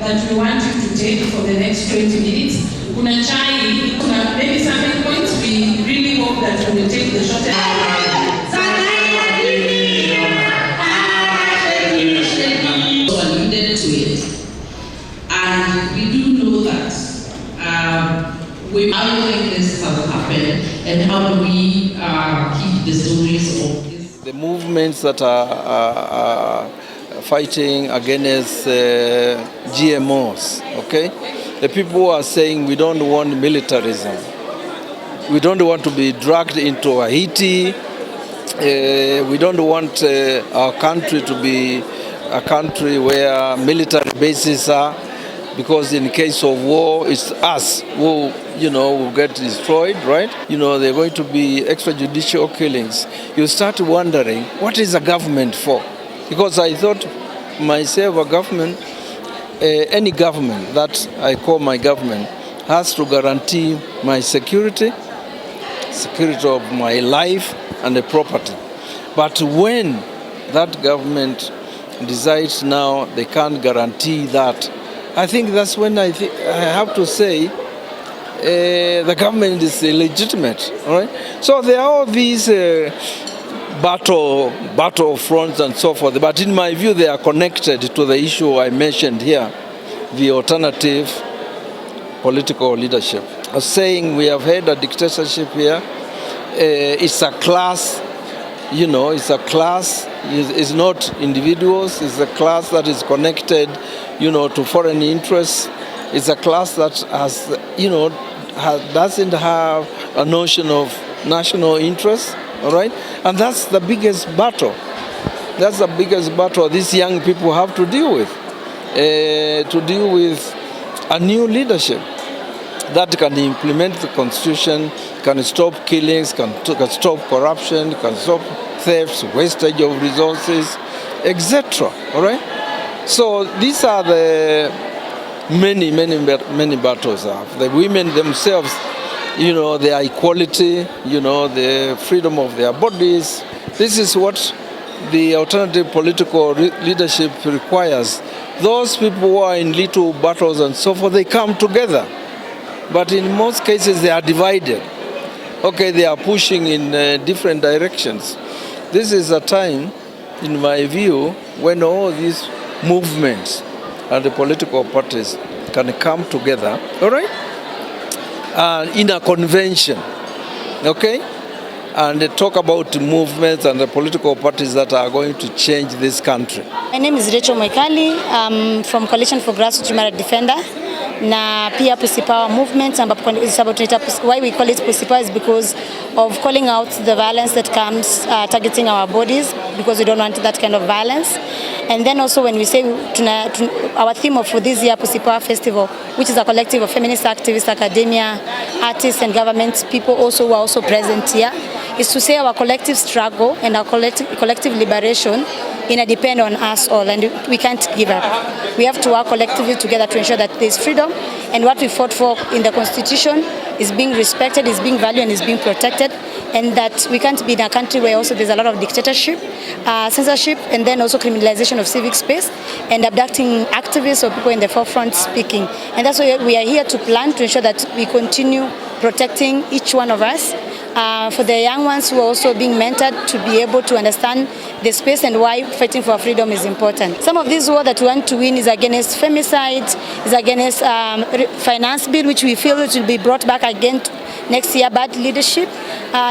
that we want you to take for the next 20 minutes. Kuna chai, kuna maybe something points. We really hope that we will take the short alluded to it. And we do know that how do you think this has happened, and how do we keep the stories of this? The movements that are fighting against GMOs, okay? The people who are saying we don't want militarism. We don't want to be dragged into Haiti. We don't want our country to be a country where military bases are, because in case of war, it's us who, will get destroyed, right? They're going to be extrajudicial killings. You start wondering, what is a government for? Because I thought myself, a government, any government that I call my government, has to guarantee my security of my life and the property. But when that government decides now they can't guarantee that, I think that's when I have to say the government is illegitimate, all right? So there are all these battle fronts and so forth, but in my view they are connected to the issue I mentioned here, the alternative political leadership. I was saying we have had a dictatorship here. It's a class, it's a class, it's not individuals, it's a class that is connected, to foreign interests. It's a class that has, doesn't have a notion of national interest, all right? And that's the biggest battle. That's the biggest battle these young people have to deal with a new leadership that can implement the constitution, can stop killings, can stop corruption, can stop thefts, wastage of resources, etc. All right. So these are the many battles. The women themselves, their equality, the freedom of their bodies. This is what the alternative political leadership requires. Those people who are in little battles and so forth, they come together. But in most cases, they are divided. Okay, they are pushing in different directions. This is a time, in my view, when all these movements and the political parties can come together, all right, in a convention, okay, and talk about movements and the political parties that are going to change this country. My name is Cj Mutunga. I'm from Coalition for Grassroots Human Rights Defenders. Na pia Pussy Power movement, why we call it Pussy Power is because of calling out the violence that comes targeting our bodies, because we don't want that kind of violence. And then also when we say our theme for this year Pussy Power Festival, which is a collective of feminist activists, academia, artists and government people also who are also present here, is to say our collective struggle and our collective liberation depend on us all, and we can't give up. We have to work collectively together to ensure that there is freedom, and what we fought for in the Constitution is being respected, is being valued, and is being protected, and that we can't be in a country where also there's a lot of dictatorship, censorship, and then also criminalization of civic space, and abducting activists or people in the forefront speaking. And that's why we are here to plan to ensure that we continue protecting each one of us. For the young ones who are also being mentored to be able to understand the space and why fighting for freedom is important. Some of these war that we want to win is against femicide, is against finance bill, which we feel it will be brought back again next year, bad leadership,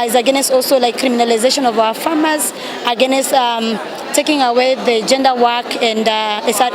is against also like criminalization of our farmers, against taking away the gender work and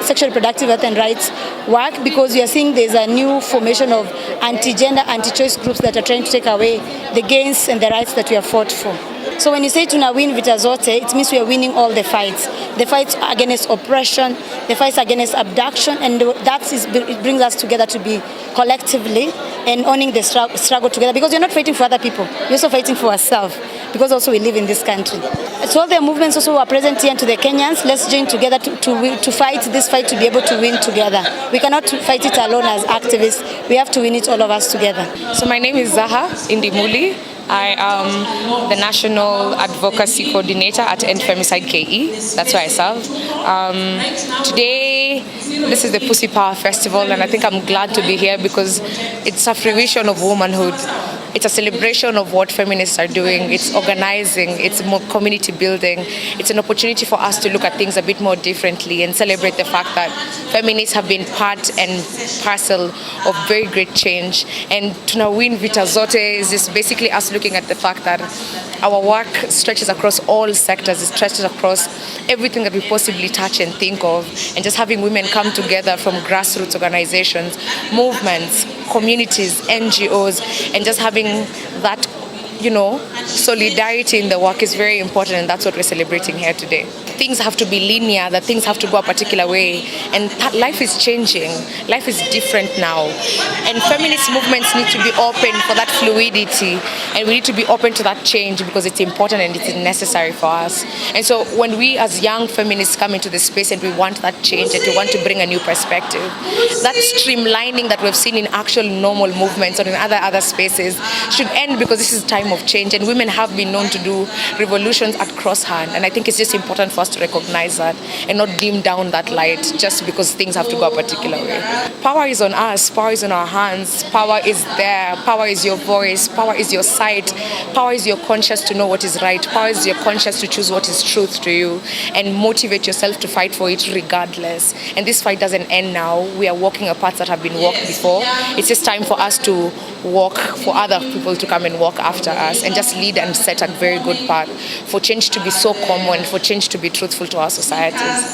sexual reproductive health and rights work, because we are seeing there's a new formation of anti-gender, anti-choice groups that are trying to take away the gains and the rights that we have fought for. So when you say tuna win vita zote, it means we are winning all the fights. The fights against oppression, the fights against abduction, and it brings us together to be collectively and owning the struggle together, because we're not fighting for other people, we're also fighting for ourselves, because also we live in this country. So all the movements also are present here, and to the Kenyans, let's join together to fight this fight, to be able to win together. We cannot fight it alone as activists, we have to win it all of us together. So my name is Zaha Indimuli. I am the National Advocacy Coordinator at End Femicide KE. That's where I serve. Today this is the Pussy Power Festival, and I think I'm glad to be here because it's a fruition of womanhood. It's a celebration of what feminists are doing. It's organizing, it's more community building. It's an opportunity for us to look at things a bit more differently and celebrate the fact that feminists have been part and parcel of very great change. And Tunawin Vita Zote is just basically us looking at the fact that our work stretches across all sectors, it stretches across everything that we possibly touch and think of, and just having women come together from grassroots organizations, movements, communities, NGOs, and just having that, solidarity in the work is very important, and that's what we're celebrating here today. Things have to be linear, that things have to go a particular way, and life is changing. Life is different now, and feminist movements need to be open for that fluidity, and we need to be open to that change because it's important and it's necessary for us. And so when we as young feminists come into this space and we want that change and we want to bring a new perspective, that streamlining that we've seen in actual normal movements or in other spaces should end, because this is time of change, and women have been known to do revolutions at crosshand, and I think it's just important for us to recognize that and not dim down that light just because things have to go a particular way. Power is on us, power is in our hands, power is there, power is your voice, power is your sight, power is your conscience to know what is right, power is your conscience to choose what is truth to you and motivate yourself to fight for it regardless. And this fight doesn't end now. We are walking a path that have been walked before. It's just time for us to walk, for other people to come and walk after us and just lead and set a very good path for change to be so common, for change to be truthful to our societies.